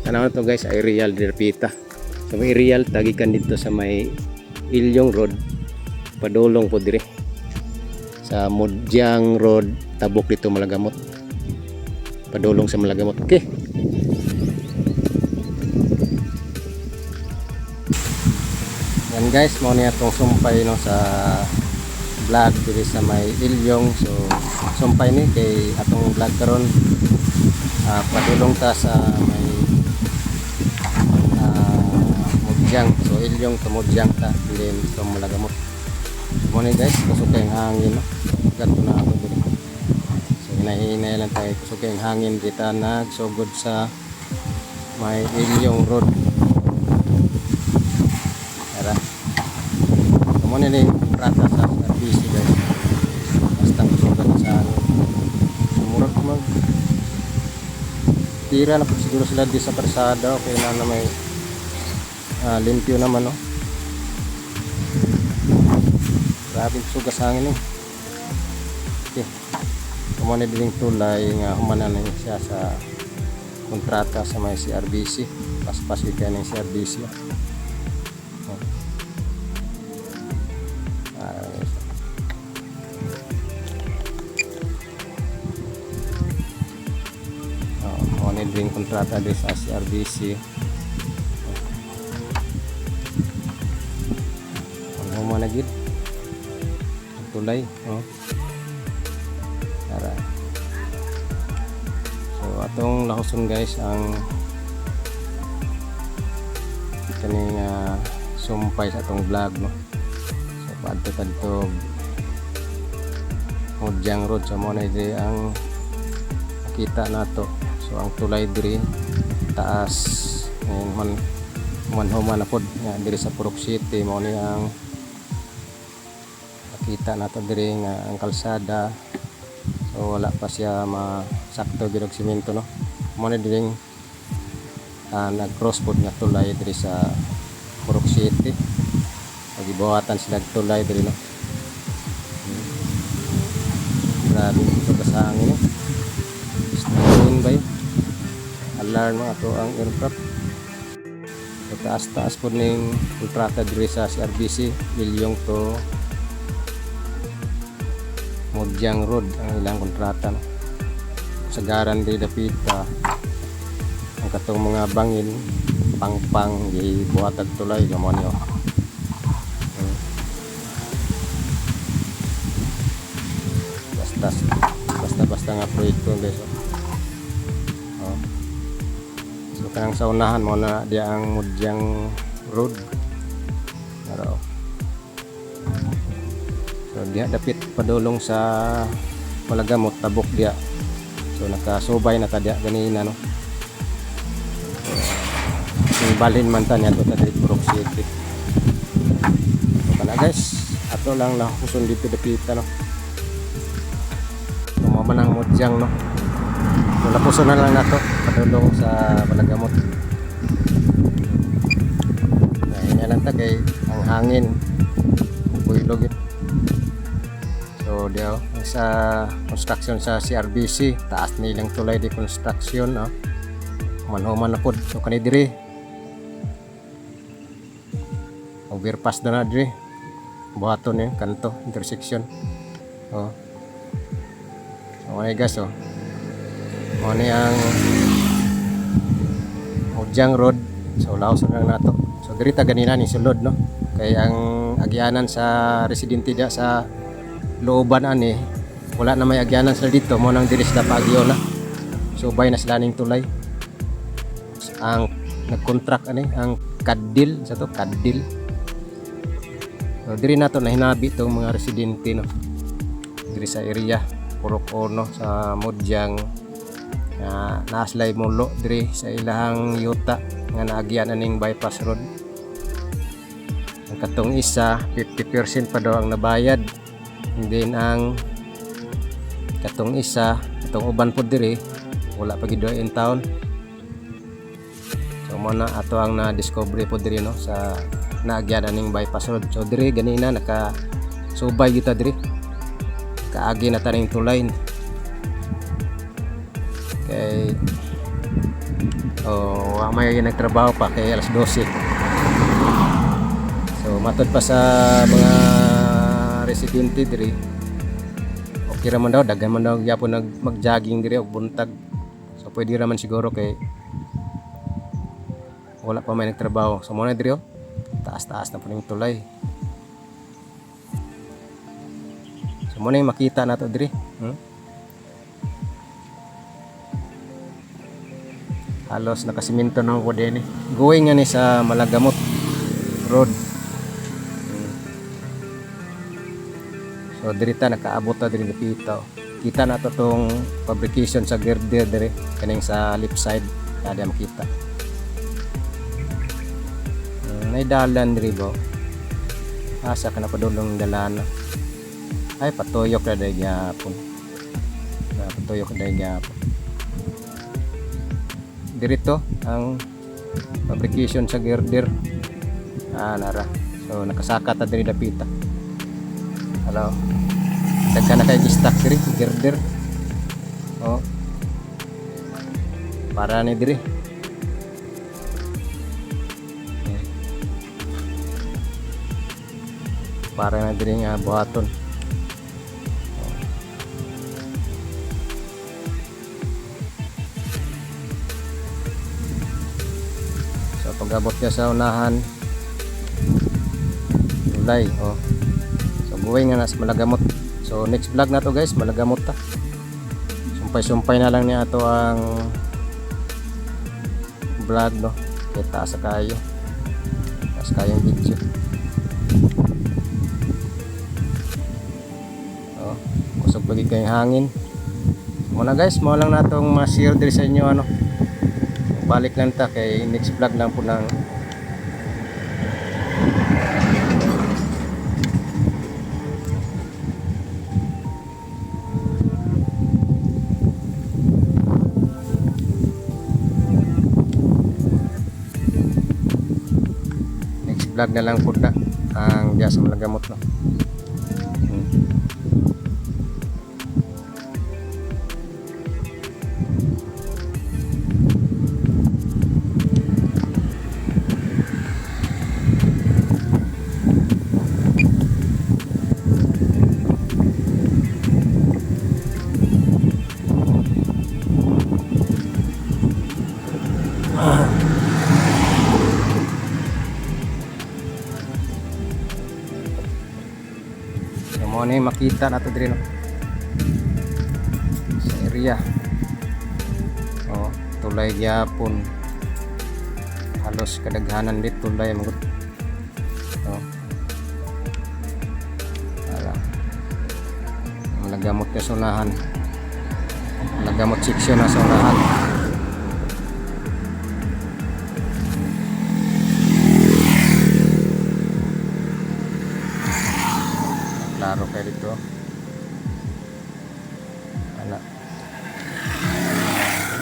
Tanaw to guys, ay real dirpita. So may real tagikan dito sa may Ilyong Road, padulong po dire sa Mudyang Road, tabok dito Malagamot, padulong sa Malagamot. Okay, yan guys, mo niya itong sumpay no sa vlog diri sa may Ilyong. So sumpay ni kay atong vlog karon, padulong ta sa may Mudyang. So Ilyong to Mudyang ta, then from Malagamot. Mo ni guys, kusog kayong hangin no, gato na ako diri. So hinahinay lang tayo, kusog kayong hangin kita nagsugod sa may Ilyong Road. Tara, mo ni ning prata sa RBC guys, basta kusog sa hangin. Sumurot mag tira na po siguro sila di sa persada, okay na may limpyo naman no. Grabe sugas hangin eh. Okay, kumana din tulay nga humanan na siya sa kontrata sa may CRBC, paspas ka ng CRBC. Kumana din kontrata din sa CRBC. Humana gid tulay tara. So atong lahuson guys ang kaning sumpay sa atong vlog no. So padto Mudyang Road, sa mo na diri ang makita nato. So ang tulay diri taas man human na pod diri sa Purok City. Mo ni ang kita nato diri nga ang kalsada. So wala pa siya masakto gid og semento no. Mo na diri nag cross pod nga tulay diri sa Purok City. Pagibuhatan sila tulay diri no. Grabe ito sa hangin no. Stain bay alarm ato ang aircraft. So taas pod ning kontrata diri sa CRBC, Ilyong to Mudyang Road ang ilang kontrata no. Sagaran di dapita ang katong mga bangin pangpang di buhatag tulay gamon yo. Basta nga proyekto guys. So kanang sa unahan mo na di ang Mudyang Road. Pero so diha dapit padulong sa Malagamot, tabok diha. So nakasubay na ta diha ganina no. Yung balhin man ta niya to ta diri Purok City. So kana guys, ato lang lahuson dito dapita no. Tumaman ang Mudyang no. So lapuson na lang nato padulong sa Malagamot. Ngayon lang ta kay ang hangin builog it. So diyo sa construction sa CRBC, taas nilang tulay di construction no. Human na pod. So kani diri overpass na diri buhaton ni kanto intersection. So okay guys, so mo ni ang Mudyang Road. So laos na nato. So diri ta ganina ni sulod no. Kay ang agyanan sa residente dia sa looban ani wala na may agyanan sila dito, mo nang diri sila pagyo na. So bay na sila ning tulay. Ang nag-contract ani ang Kadil sa to, Kadil. So diri nato na hinabi tong mga residente no. Diri sa area Purok Ono sa Mudyang naaslay mulo diri sa ilahang yuta nga naagyan aning bypass road. Ang katong isa 50% pa daw ang nabayad. And then ang katong isa, katong uban po diri wala pa gid in town. So mo na ato ang na-discovery po diri no sa naagyan aning bypass road. So diri ganina naka subay kita diri. Kaagi na taning tulay. Okay. O wa may nagtrabaho pa kay alas 12. So matod pa sa mga residente diri, okay ra man daw, daghan man daw gyapon mag-jogging diri og buntag. So pwede ra man siguro kay wala pa may nagtrabaho. So mo na diri, taas-taas na po yung tulay. So mo na yung makita nato diri. Halos nakasiminto ng ko din eh. Going nga ni sa Malagamot Road. So dirita nakaabot na diri dapita. Kita na to tong fabrication sa girder diri kaning sa left side kada makita. May dalan diri bo. Asa ka na padulong dalan. Ay patuyok na dai gyapon. Patuyok na dai gyapon. Dirito ang fabrication sa girder. Nara. So nakasaka ta diri dapita. Hello. Daghan na kay stock diri girder. Para ni diri. Para na diri nga buhaton. So pag-abot niya sa unahan tulay. So going nga nas Malagamot. So next vlog na to guys, Malagamot ta. Sumpay-sumpay na lang niya ato ang vlog no. Kita sa kayo. Taas kayong video. Kusog lagi kayong hangin. Muna guys, mo lang natong ma-share diri sa inyo ano. Balik lang ta kay next vlog lang po ng vlog na lang po na ang diya sa Malagamot no. Mo ni makita nato diri no sa area. Tulay gyapon. Halos kadaghanan dit tulay mo. Malagamot na sunahan. Malagamot section na sunahan. Klaro kayo dito.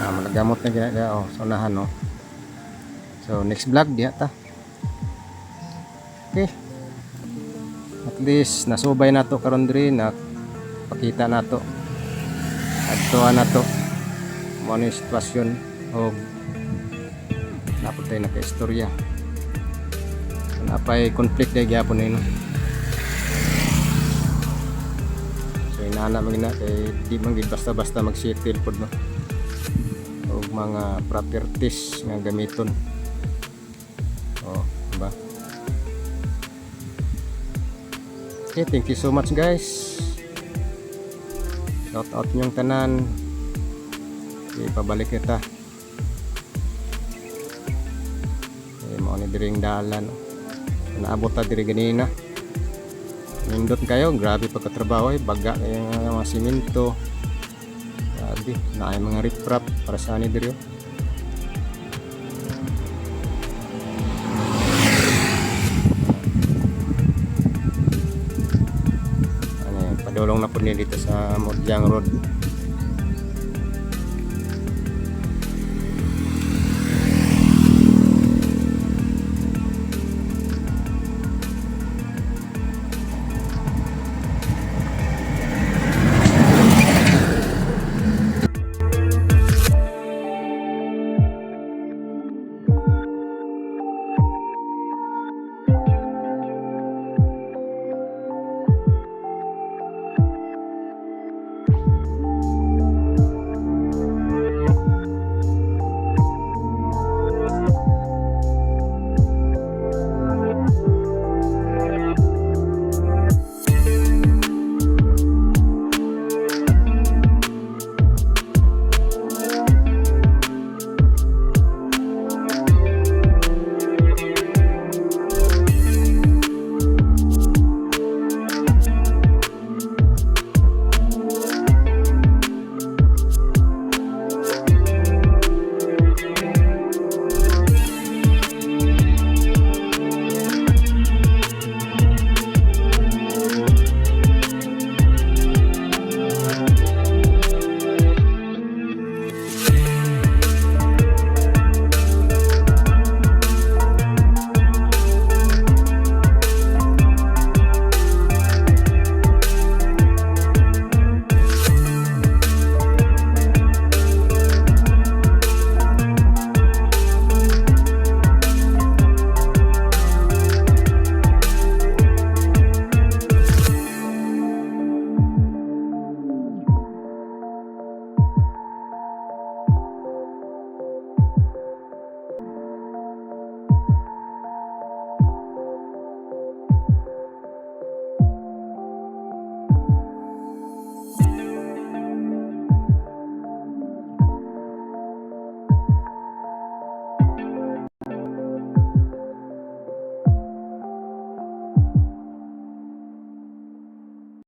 Malagamot na ginagawa. Sunahan no. So next vlog diha ta. Okay. At least nasubay nato karon diri na pakita nato. Adtuan nato. Mo ni sitwasyon og naputay na kay istorya. Napay conflict day gyapon ni no. Inana magina kay di man gid basta-basta mag-settle pod no og mga properties nga gamiton. Diba? Okay, thank you so much guys. Shout out nyong tanan. Okay, pabalik kita. Okay, mao ni diri ang dalan. Naabot ta diri ganina. Nindot kayo, grabe pagkatrabaho baga yung mga simento. Grabe, naay mga riprap para sa ani diri. Padulong na po niya dito sa Murjang Road.